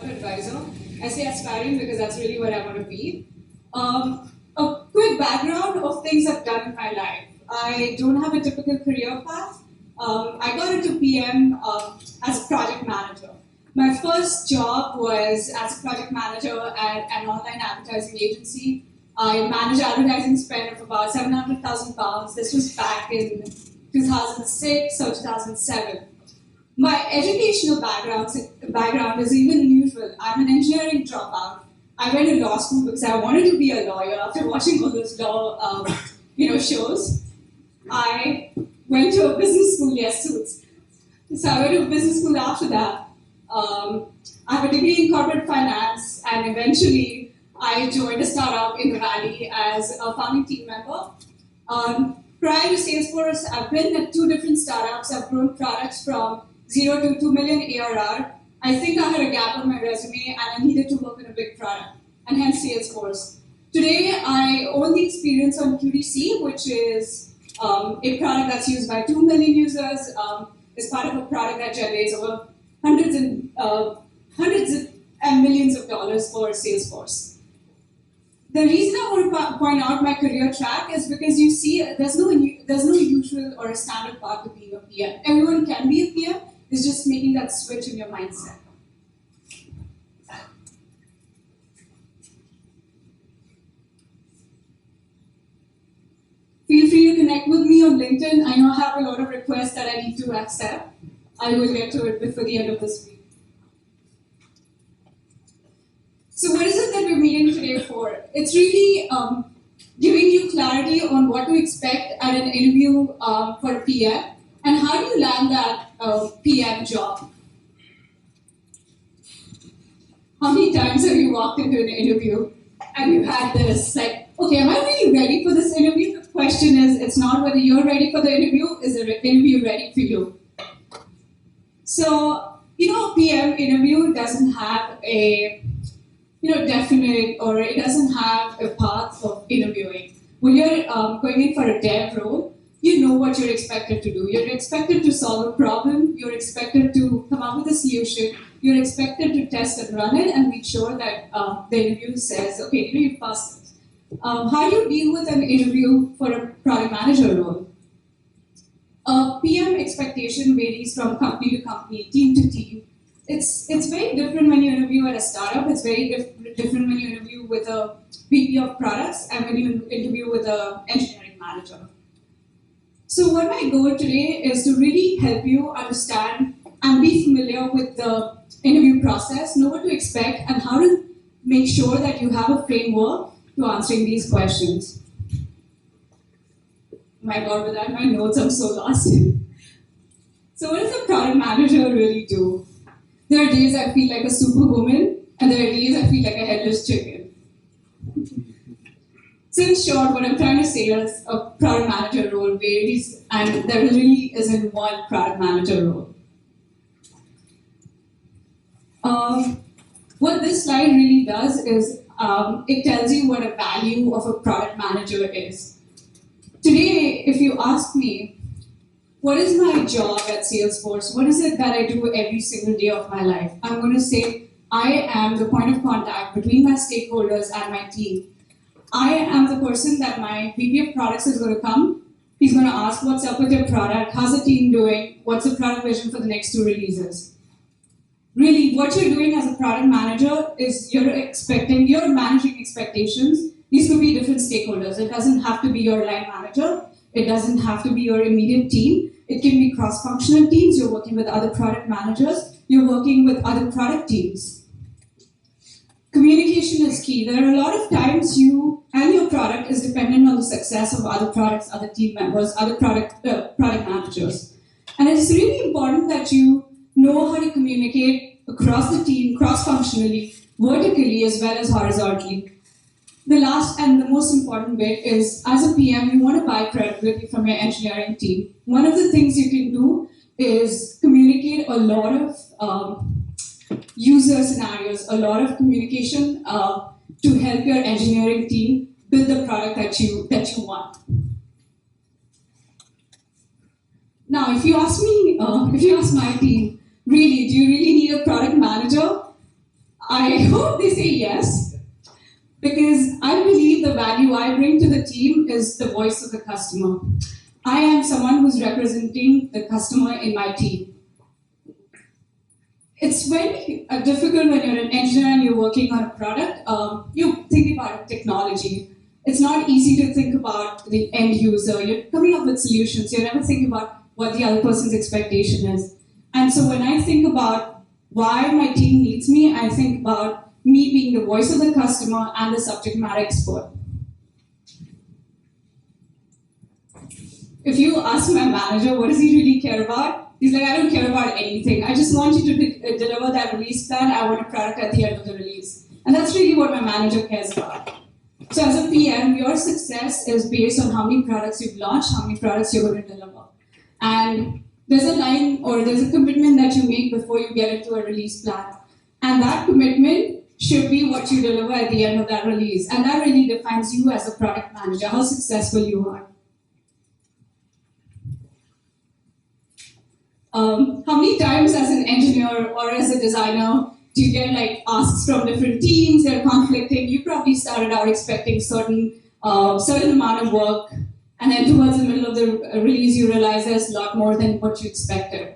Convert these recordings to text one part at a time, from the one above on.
advisor. I say aspiring because that's really what I want to be. A quick background of things I've done in my life. I don't have a typical career path. I got into PM as a project manager. My first job was as a project manager at an online advertising agency. I managed advertising spend of about £700,000. This was back in 2006 or 2007. My educational background is even unusual. I'm an engineering dropout. I went to law school because I wanted to be a lawyer after watching all those law shows. I went to a business school, yes, Suits. So I went to a business school after that. I have a degree in corporate finance, and eventually I joined a startup in the Valley as a founding team member. Prior to Salesforce, I've been at two different startups. I've grown products from 0 to 2 million ARR. I think I had a gap on my resume and I needed to work in a big product, and hence Salesforce. Today, I own the experience on QDC, which is a product that's used by 2 million users. It's part of a product that generates over hundreds and millions of dollars for Salesforce. The reason I want to point out my career track is because you see there's no usual or a standard path to being a PM. Everyone can be a PM. It's just making that switch in your mindset. Feel free to connect with me on LinkedIn. I know I have a lot of requests that I need to accept. I will get to it before the end of this week. So what is it that we're meeting today for? It's really giving you clarity on what to expect at an interview for a PM, and how do you land that PM job? How many times have you walked into an interview and you had this, like, okay, am I really ready for this interview? The question is, it's not whether you're ready for the interview, is the interview ready for you? So, a PM interview doesn't have a definite, or it doesn't have a path of interviewing. When you're going in for a dev role, you know what you're expected to do. You're expected to solve a problem. You're expected to come up with a solution. You're expected to test and run it and make sure that the interview says, okay, you passed it. How do you deal with an interview for a product manager role? PM expectation varies from company to company, team to team. It's very different when you interview at a startup. It's very different when you interview with a VP of products and when you interview with an engineering manager. So what my goal today is to really help you understand and be familiar with the interview process, know what to expect, and how to make sure that you have a framework to answering these questions. My God, without my notes, I'm so lost. So what does a product manager really do? There are days I feel like a superwoman, and there are days I feel like a headless chicken. So in short, what I'm trying to say is a product manager role varies, and there really isn't one product manager role. What this slide really does is it tells you what a value of a product manager is. Today, if you ask me, what is my job at Salesforce? What is it that I do every single day of my life? I'm going to say I am the point of contact between my stakeholders and my team. I am the person that my VP of products is going to come. He's going to ask, what's up with your product? How's the team doing? What's the product vision for the next 2 releases? Really, what you're doing as a product manager is you're managing expectations. These could be different stakeholders. It doesn't have to be your line manager. It doesn't have to be your immediate team. It can be cross-functional teams. You're working with other product managers. You're working with other product teams. Communication is key. There are a lot of times you and your product is dependent on the success of other products, other team members, other product managers. And it's really important that you know how to communicate across the team, cross-functionally, vertically as well as horizontally. The last and the most important bit is, as a PM, you want to buy credibility from your engineering team. One of the things you can do is communicate a lot of user scenarios, a lot of communication to help your engineering team build the product that you want. Now, if you ask me, if you ask my team, really, do you really need a product manager? I hope they say yes, because I believe the value I bring to the team is the voice of the customer. I am someone who's representing the customer in my team. It's very difficult when you're an engineer and you're working on a product. You think about technology. It's not easy to think about the end user. You're coming up with solutions. You're never thinking about what the other person's expectation is. And so when I think about why my team needs me, I think about me being the voice of the customer and the subject matter expert. If you ask my manager, what does he really care about? He's like, I don't care about anything. I just want you to deliver that release plan. I want a product at the end of the release. And that's really what my manager cares about. So as a PM, your success is based on how many products you've launched, how many products you're going to deliver. And there's a line or there's a commitment that you make before you get into a release plan. And that commitment should be what you deliver at the end of that release. And that really defines you as a product manager, how successful you are. How many times as an engineer or as a designer do you get like asks from different teams, they're conflicting, you probably started out expecting certain amount of work, and then towards the middle of the release you realize there's a lot more than what you expected.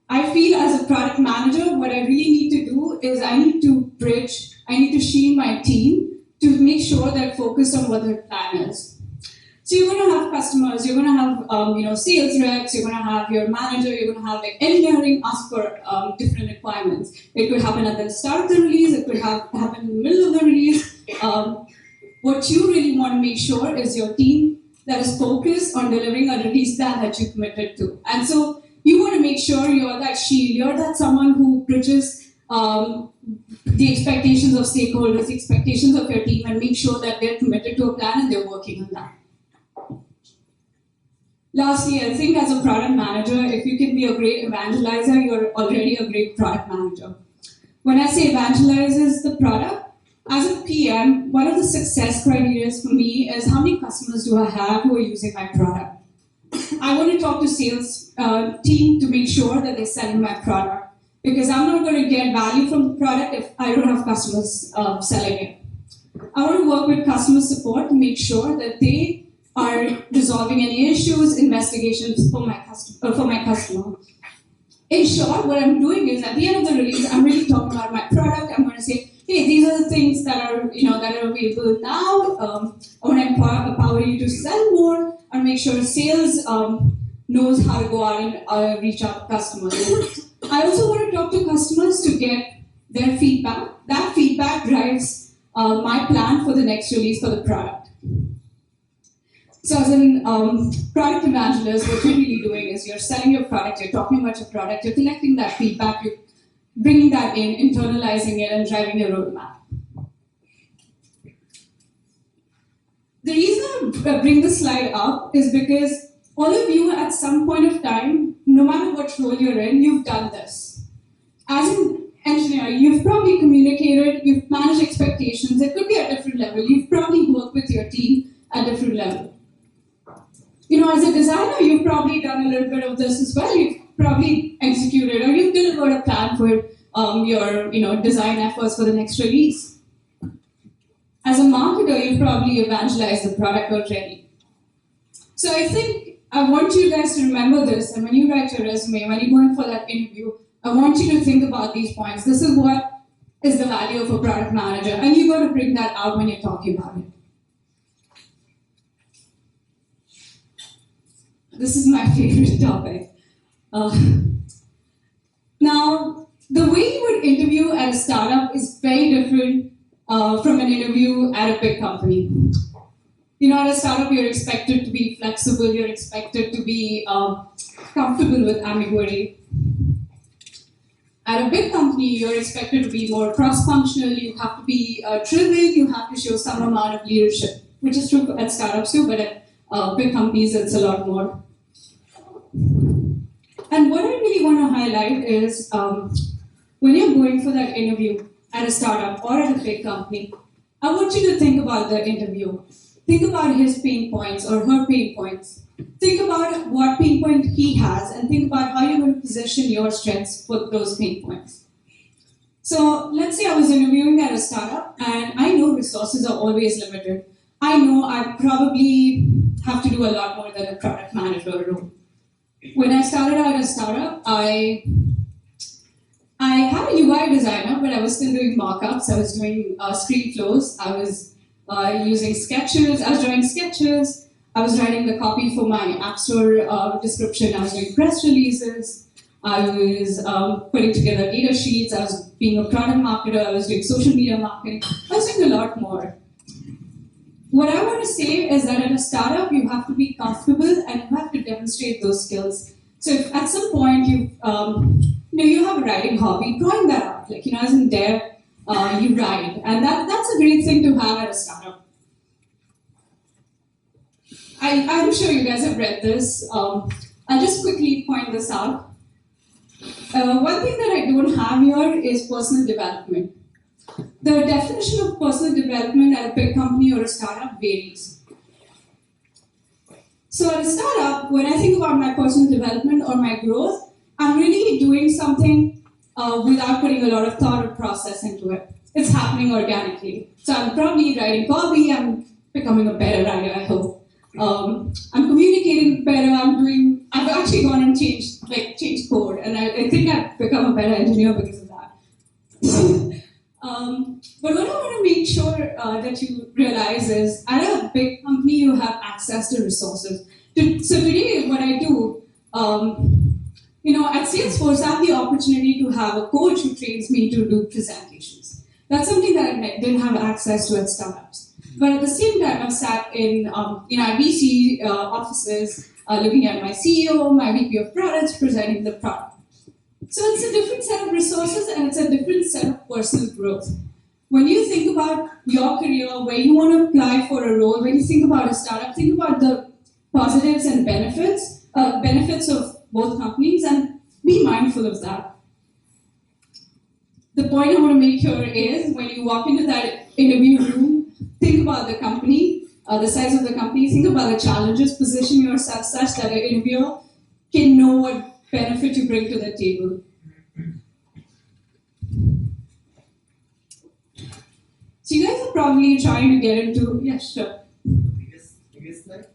I feel as a product manager, what I really need to do is I need to shield my team to make sure they're focused on what their plan is. So you're going to have customers, you're going to have sales reps, you're going to have your manager, you're going to have like engineering ask for different requirements. It could happen at the start of the release, it could happen in the middle of the release. What you really want to make sure is your team that is focused on delivering a release plan that you committed to. And so you want to make sure you're that shield, you're that someone who bridges the expectations of stakeholders, the expectations of your team, and make sure that they're committed to a plan and they're working on that. Lastly, I think as a product manager, if you can be a great evangelizer, you're already a great product manager. When I say evangelizes the product, as a PM, one of the success criteria for me is how many customers do I have who are using my product. I want to talk to sales team to make sure that they're selling my product, because I'm not going to get value from the product if I don't have customers selling it. I want to work with customer support to make sure that they are resolving any issues, investigations for my customer. In short, what I'm doing is at the end of the release, I'm really talking about my product. I'm going to say, hey, these are the things that are available now. I want to empower you to sell more and make sure sales knows how to go out and reach out to customers. I also want to talk to customers to get their feedback. That feedback drives my plan for the next release for the product. So as a product evangelist, what you're really doing is you're selling your product, you're talking about your product, you're collecting that feedback, you're bringing that in, internalizing it, and driving your roadmap. The reason I bring this slide up is because all of you at some point of time, no matter what role you're in, you've done this. As an engineer, you've probably communicated, you've managed expectations, it could be at a different level, you've probably worked with your team at a different level. As a designer, you've probably done a little bit of this as well. You've probably executed or you've delivered a plan for your design efforts for the next release. As a marketer, you've probably evangelized the product already. So I think I want you guys to remember this, and when you write your resume, when you're going for that interview, I want you to think about these points. This is what is the value of a product manager, and you've got to bring that out when you're talking about it. This is my favorite topic. Now, the way you would interview at a startup is very different from an interview at a big company. At a startup, you're expected to be flexible, you're expected to be comfortable with ambiguity. At a big company, you're expected to be more cross-functional, you have to be driven, you have to show some amount of leadership, which is true at startups too, but at big companies, it's a lot more. And what I really want to highlight is when you're going for that interview at a startup or at a big company, I want you to think about the interview. Think about his pain points or her pain points. Think about what pain point he has and think about how you're going to position your strengths for those pain points. So let's say I was interviewing at a startup, and I know resources are always limited. I know I probably have to do a lot more than a product manager role. When I started out at a startup, I had a UI designer, but I was still doing mockups. I was doing screen flows. I was using sketches. I was drawing sketches. I was writing the copy for my App Store description. I was doing press releases. I was putting together data sheets. I was being a product marketer. I was doing social media marketing. I was doing a lot more. What I want to say is that in a startup, you have to be comfortable and you have to demonstrate those skills. So if at some point you have a writing hobby, drawing that out. Like, as in dev, you write. And that's a great thing to have at a startup. I'm sure you guys have read this. I'll just quickly point this out. One thing that I don't have here is personal development. The definition of personal development at a big company or a startup varies. So at a startup, when I think about my personal development or my growth, I'm really doing something without putting a lot of thought or process into it. It's happening organically. So I'm probably writing copy, I'm becoming a better writer, I hope. I'm communicating better, I've actually gone and changed code, and I think I've become a better engineer because of that. But what I want to make sure that you realize is, at a big company, you have access to resources. So today, what I do, at Salesforce, I have the opportunity to have a coach who trains me to do presentations. That's something that I didn't have access to at startups. But at the same time, I've sat in VC offices, looking at my CEO, my VP of products, presenting the product. So it's a different set of resources and it's a different set of personal growth. When you think about your career, where you want to apply for a role, when you think about a startup, think about the positives and benefits of both companies, and be mindful of that. The point I want to make here is, when you walk into that interview room, think about the company, the size of the company, think about the challenges, position yourself such that an interviewer can know what benefit you bring to the table. So you guys are probably trying to get into, yeah, sure. Biggest slide.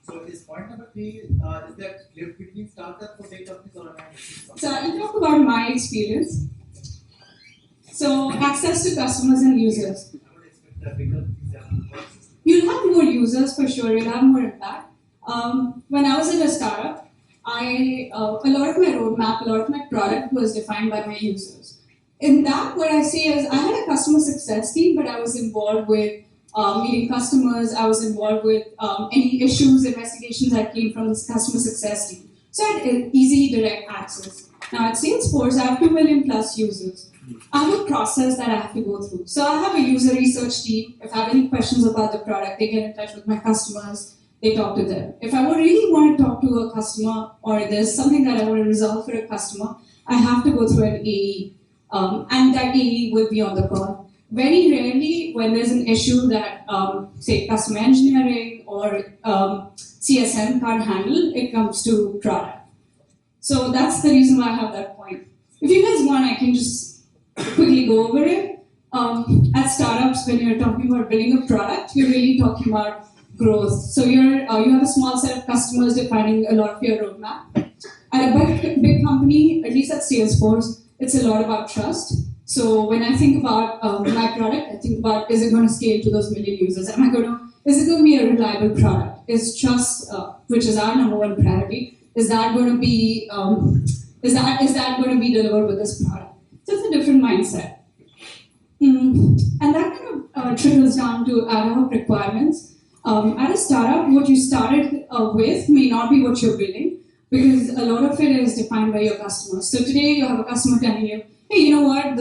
So is point number 3 is that live between startup for big companies or organizations? So I'll talk about my experience. So access to customers and users. I would expect that bigger example. You'll have more users for sure, you'll have more impact. When I was at a startup, a lot of my roadmap, a lot of my product was defined by my users. In that, what I say is, I had a customer success team, but I was involved with meeting customers, I was involved with any issues, investigations that came from this customer success team. So I had easy, direct access. Now at Salesforce, I have 2 million plus users. I have a process that I have to go through. So I have a user research team. If I have any questions about the product, they get in touch with my customers, they talk to them. If I would really want to talk to a customer, or there's something that I want to resolve for a customer, I have to go through an AE. And that AE will be on the call. Very rarely, when there's an issue that, say, customer engineering or CSM can't handle, it comes to product. So that's the reason why I have that point. If you guys want, I can just quickly go over it. At startups, when you're talking about building a product, you're really talking about growth. So you have a small set of customers defining a lot of your roadmap. At a big company, at least at Salesforce, it's a lot about trust. So when I think about my product, I think about, is it going to scale to those million users? Is it going to be a reliable product? Is trust, which is our number one priority, is that going to be delivered with this product? So it's a different mindset. And that kind of trickles down to ad hoc requirements. At a startup, what you started with may not be what you're building, because a lot of it is defined by your customers. So today you have a customer telling you, hey, you know what,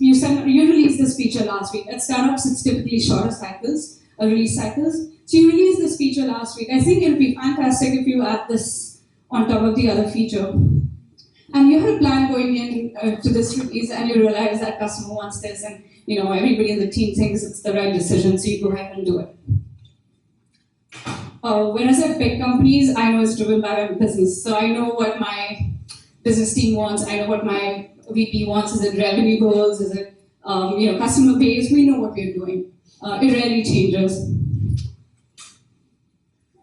you released this feature last week. At startups, it's typically shorter cycles, release cycles. So you released this feature last week. I think it would be fantastic if you add this on top of the other feature. And you have a plan going in to this release, and you realize that customer wants this, and everybody in the team thinks it's the right decision, so you go ahead and do it. Whereas at big companies, I know it's driven by my business. So I know what my business team wants, I know what my VP wants? Is it revenue goals? Is it customer base? We know what we're doing. It rarely changes.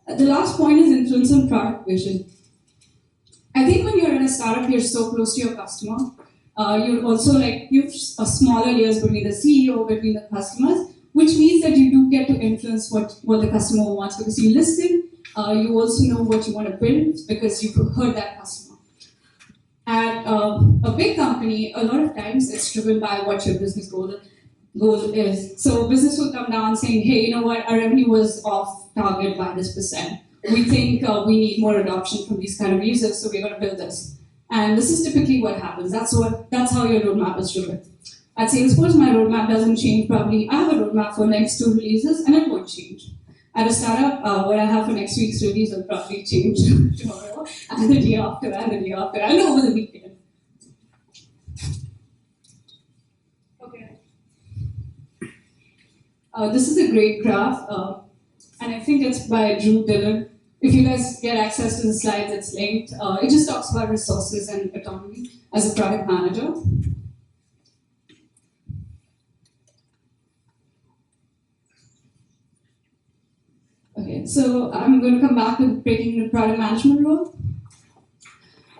The last point is influence on product vision. I think when you're in a startup, you're so close to your customer. You're also you've smaller layers between the CEO, between the customers, which means that you do get to influence what the customer wants because you listen. You also know what you want to build because you've heard that customer. At a big company, a lot of times it's driven by what your business goal is. So business will come down saying, hey, you know what, our revenue was off target by this percent. We think we need more adoption from these kind of users, so we're going to build this. And this is typically what happens. That's how your roadmap is driven. At Salesforce, my roadmap doesn't change probably. I have a roadmap for next 2 releases, and it won't change. At a startup, what I have for next week's release will probably change tomorrow, and the day after, and the day after, and over the weekend. Okay. This is a great graph, and I think it's by Drew Dillon. If you guys get access to the slides, it's linked. It just talks about resources and autonomy as a product manager. Okay, so I'm going to come back to breaking the product management role.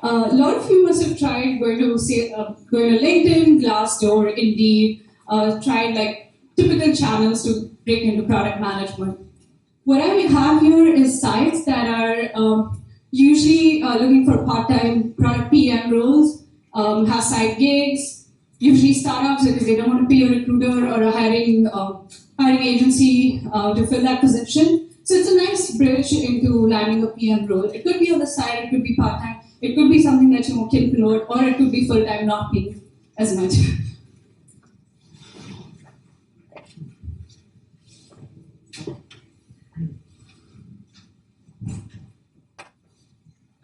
A lot of you must have tried going to LinkedIn, Glassdoor, Indeed, tried typical channels to break into product management. What I have here is sites that are usually looking for part-time product PM roles, have side gigs, usually startups because they don't want to pay a recruiter or a hiring agency to fill that position. So it's a nice bridge into landing a PM role. It could be on the side, it could be part-time, it could be something that you can promote, or it could be full-time, not paying as much.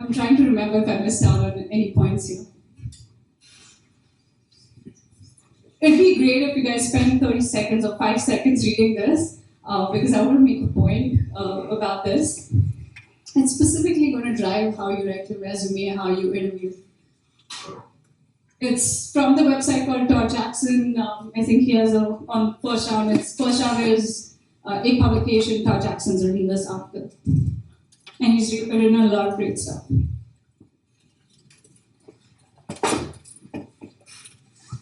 I'm trying to remember if I missed out on any points here. It'd be great if you guys spend 30 seconds or 5 seconds reading this, because I want to make a point about this. It's specifically going to drive how you write your resume, how you interview. It's from the website called Todd Jackson. I think he has on first round. First round is a publication. Todd Jackson's written this article. And he's written a lot of great stuff.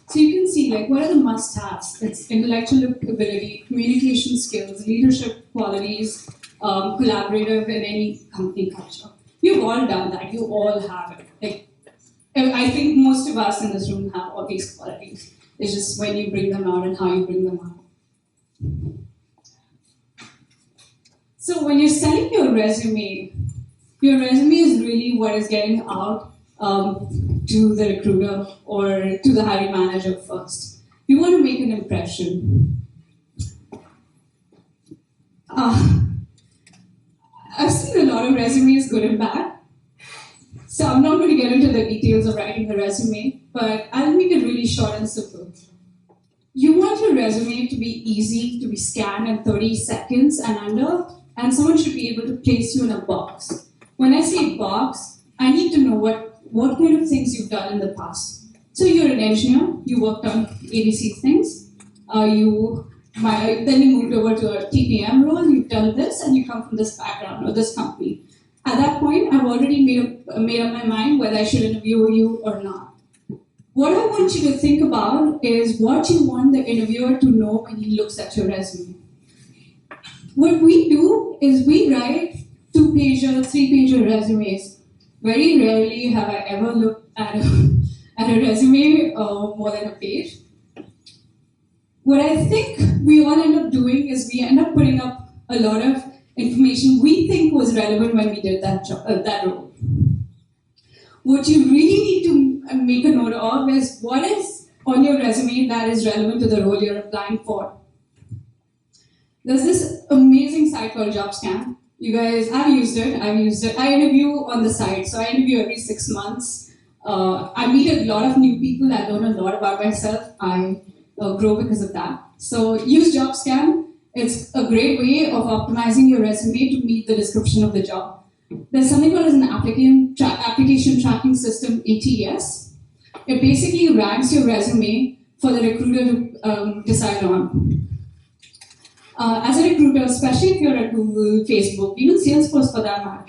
So you can see what are the must-haves? It's intellectual ability, communication skills, leadership qualities, collaborative in any company culture. You've all done that. You all have it. I think most of us in this room have all these qualities. It's just when you bring them out and how you bring them out. So when you're selling your resume is really what is getting out to the recruiter or to the hiring manager first. You want to make an impression. I've seen a lot of resumes, good and bad. So I'm not going to get into the details of writing a resume, but I'll make it really short and simple. You want your resume to be easy to be scanned in 30 seconds and under, and someone should be able to place you in a box. When I say box, I need to know what kind of things you've done in the past. So you're an engineer, you worked on ABC things, then you moved over to a TPM role, you've done this, and you come from this background or this company. At that point, I've already made up my mind whether I should interview you or not. What I want you to think about is what you want the interviewer to know when he looks at your resume. What we do is we write 2-pager, 3-pager resumes. Very rarely have I ever looked at a resume more than a page. What I think we all end up doing is we end up putting up a lot of information we think was relevant when we did that role. What you really need to make a note of is what is on your resume that is relevant to the role you're applying for. There's this amazing site called JobScan. You guys, I've used it. I interview on the site, so I interview every 6 months. I meet a lot of new people. I learn a lot about myself. I grow because of that. So use JobScan. It's a great way of optimizing your resume to meet the description of the job. There's something called as an application tracking system, ATS. It basically ranks your resume for the recruiter to decide on. As a recruiter, especially if you're at Google, Facebook, even Salesforce for that matter,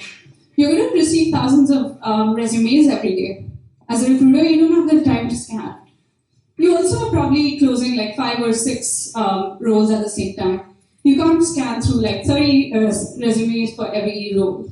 you're going to receive thousands of resumes every day. As a recruiter, you don't have the time to scan. You also are probably closing like 5 or 6 roles at the same time. You can't scan through like 30 resumes for every role.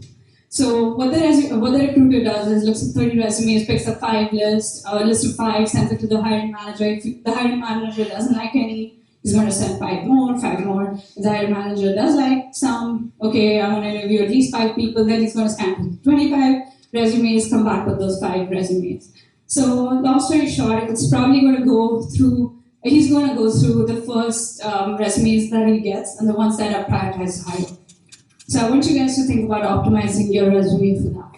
So what the recruiter does is looks at 30 resumes, picks a 5 list, a list of 5, sends it to the hiring manager. If the hiring manager doesn't like any, he's going to send 5 more, 5 more. If the hiring manager does like some, okay, I want to interview at least 5 people, then he's going to scan 25 resumes, come back with those 5 resumes. So long story short, it's probably going to go through, he's going to go through the first resumes that he gets and the ones that are prioritized higher. So I want you guys to think about optimizing your resume for that.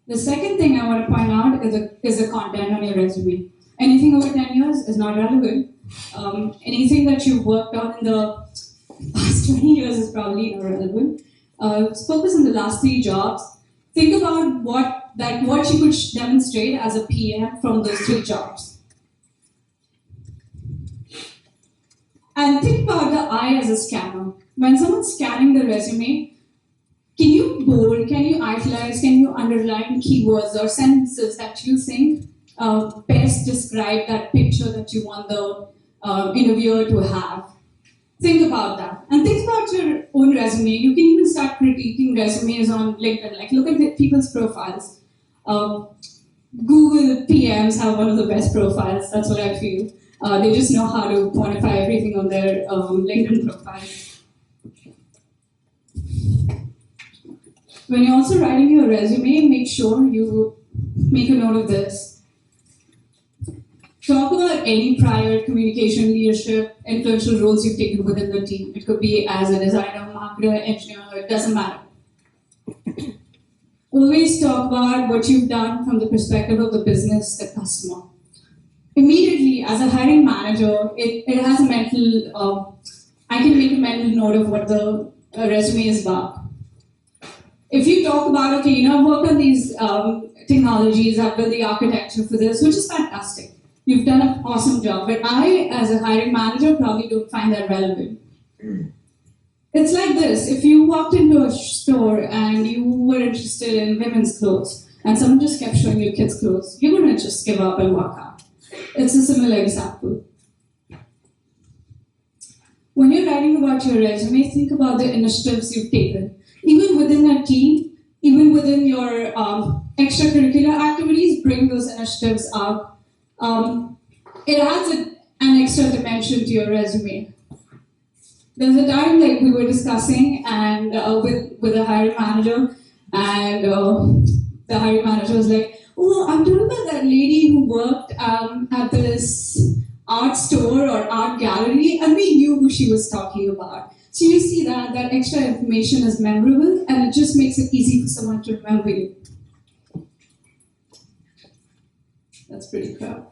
The second thing I want to point out is the content on your resume. Anything over 10 years is not relevant. Anything that you've worked on in the past 20 years is probably irrelevant. Focus on the last 3 jobs. Think about what you could demonstrate as a PM from those 3 jobs. And think about the eye as a scanner. When someone's scanning the resume, can you bold, can you italize, can you underline keywords or sentences that you think best describe that picture that you want the interviewer to have? Think about that. And think about your own resume. You can even start critiquing resumes on LinkedIn. Like, look at the people's profiles. Google PMs have one of the best profiles. That's what I feel. They just know how to quantify everything on their LinkedIn profile. When you're also writing your resume, make sure you make a note of this. Talk about any prior communication, leadership, influential roles you've taken within the team. It could be as a designer, marketer, engineer, it doesn't matter. Always talk about what you've done from the perspective of the business, the customer. Immediately, as a hiring manager, it has a mental, I can make a mental note of what the resume is about. If you talk about, okay, I've worked on these technologies, I've built the architecture for this, which is fantastic. You've done an awesome job, but I, as a hiring manager, probably don't find that relevant. It's like this, if you walked into a store and you were interested in women's clothes, and someone just kept showing you kids' clothes, you're going to just give up and walk out. It's a similar example. When you're writing about your resume, think about the initiatives you've taken. Even within a team, even within your extracurricular activities, bring those initiatives up. It adds an extra dimension to your resume. There's a time like we were discussing and with a hiring manager, and the hiring manager was like, "Oh, I'm talking about that lady who worked at this art store or art gallery," and we knew who she was talking about. So you see that extra information is memorable, and it just makes it easy for someone to remember you. That's pretty cool.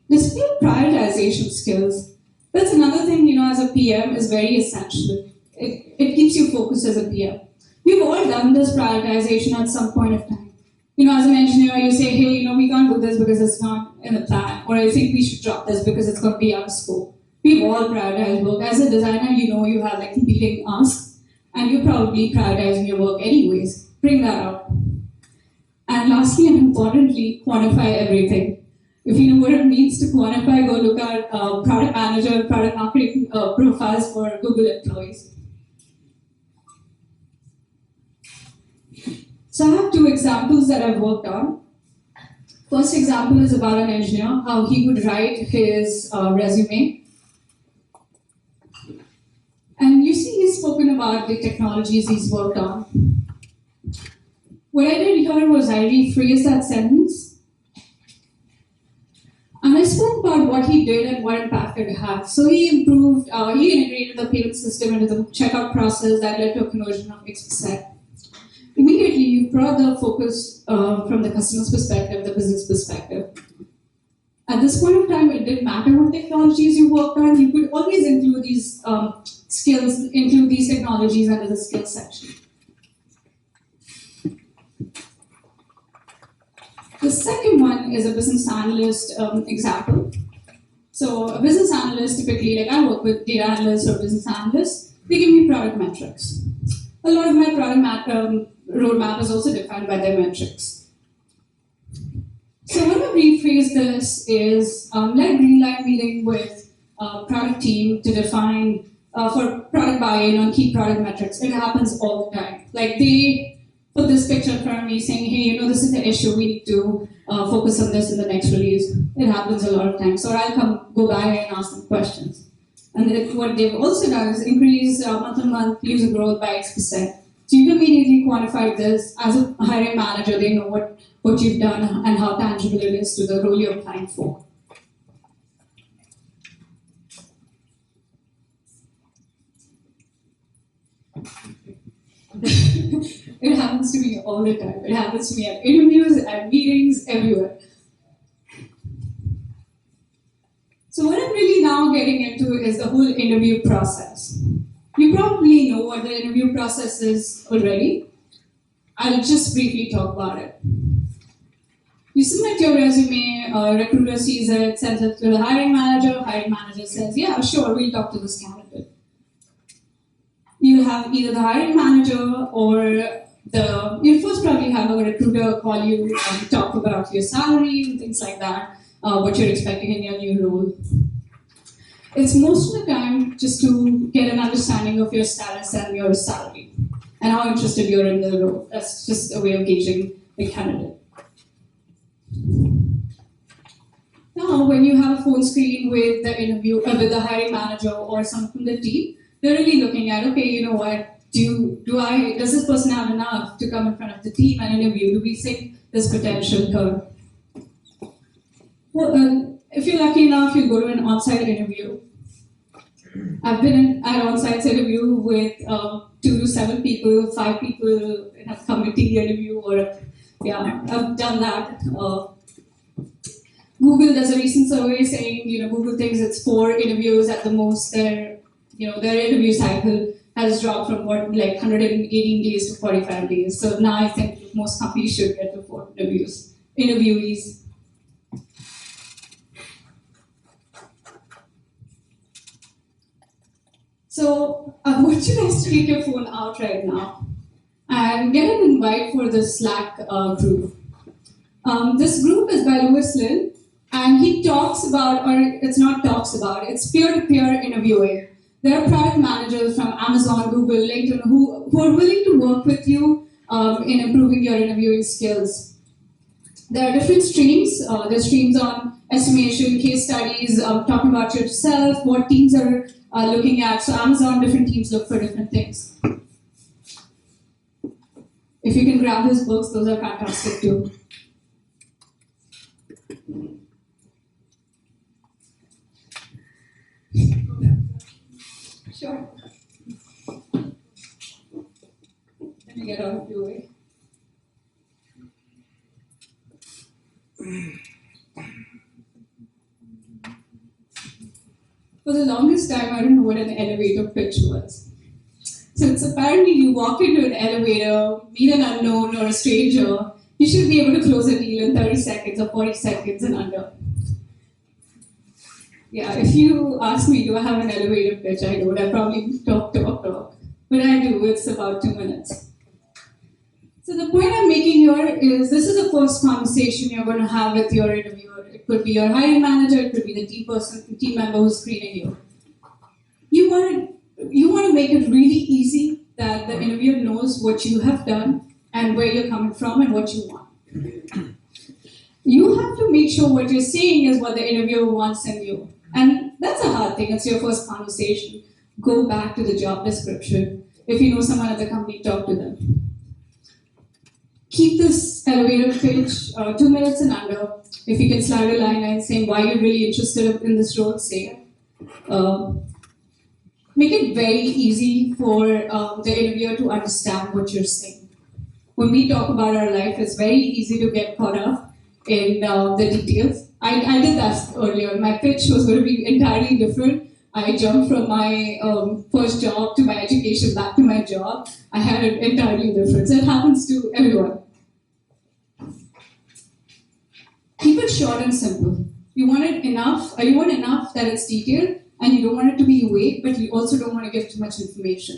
Display prioritization skills. That's another thing, as a PM is very essential. It keeps you focused as a PM. We've all done this prioritization at some point of time. As an engineer, you say, hey, we can't do this because it's not in the plan, or I think we should drop this because it's going to be out of scope. We've all prioritized work. As a designer, you have like competing asks, and you're probably prioritizing your work anyways. Bring that up. And lastly and importantly, quantify everything. If you know what it means to quantify, go look at product manager, product marketing profiles for Google employees. So I have 2 examples that I've worked on. First example is about an engineer, how he would write his resume. And you see he's spoken about the technologies he's worked on. What I did here was I rephrased that sentence. And I spoke about what he did and what impact it had. So he improved, he integrated the payment system into the checkout process that led to a conversion of X%. Immediately, you brought the focus from the customer's perspective, the business perspective. At this point in time, it didn't matter what technologies you worked on. You could always include these skills, include these technologies under the skills section. second one is a business analyst example. So a business analyst, typically, like I work with data analysts or business analysts, they give me product metrics. A lot of my product roadmap is also defined by their metrics. So what I rephrase this is like green light meeting with product team to define for product buy-in on key product metrics. It happens all the time. Like they put this picture in front of me saying, hey, this is the issue, we need to focus on this in the next release. It happens a lot of times. So I'll go by and ask them questions. And then what they've also done is increase month-on-month user growth by X%. So you can immediately quantify this. As a hiring manager, they know what you've done and how tangible it is to the role you're applying for. It happens to me all the time. It happens to me at interviews, at meetings, everywhere. So what I'm really now getting into is the whole interview process. You probably know what the interview process is already. I'll just briefly talk about it. You submit your resume, a recruiter sees it, sends it to the hiring manager says, yeah, sure, we'll talk to this candidate. You'll have either the hiring manager or you'll first probably have a recruiter call you and talk about your salary and things like that, what you're expecting in your new role. It's most of the time just to get an understanding of your status and your salary and how interested you're in the role. That's just a way of gauging the candidate. Now, when you have a phone screen with the hiring manager or someone from the team, they're really looking at, okay, you know what, does this person have enough to come in front of the team and interview? Do we think there's potential here? Well, if you're lucky enough, you'll go to an on-site interview. I've been at on-site interview with 2 to 7 people, 5 people in a committee interview, I've done that. Google does a recent survey saying, Google thinks it's 4 interviews at the most. Their interview cycle has dropped from 118 days to 45 days. So now I think most companies should get to 4 interviewees. So I want you guys to take your phone out right now and get an invite for the Slack group. This group is by Louis Lin, and he talks about, or it's not talks about, it's peer-to-peer interviewing. There are product managers from Amazon, Google, LinkedIn who are willing to work with you in improving your interviewing skills. There are different streams. There's streams on estimation, case studies, talking about yourself, what teams are looking at. So Amazon, different teams look for different things. If you can grab his books, those are fantastic too. Sure. Let me get out of your way. For the longest time, I didn't know what an elevator pitch was. So it's apparently you walk into an elevator, meet an unknown or a stranger, you should be able to close a deal in 30 seconds or 40 seconds and under. Yeah, if you ask me, do I have an elevator pitch? I don't. I probably talk. But I do. It's about 2 minutes. So the point I'm making here is this is the first conversation you're going to have with your interviewer. It could be your hiring manager, it could be the team member who's screening you. You want to make it really easy that the interviewer knows what you have done and where you're coming from and what you want. You have to make sure what you're saying is what the interviewer wants in you. And that's a hard thing. It's your first conversation. Go back to the job description. If you know someone at the company, talk to them. Keep this elevator pitch 2 minutes and under. If you can slide a line saying why you're really interested in this role, say it. Make it very easy for the interviewer to understand what you're saying. When we talk about our life, it's very easy to get caught up in the details. I did that earlier. My pitch was going to be entirely different. I jumped from my first job to my education back to my job. I had it entirely different. So it happens to everyone. short and simple. You want it enough, you want enough that it's detailed, and you don't want it to be vague, but you also don't want to give too much information.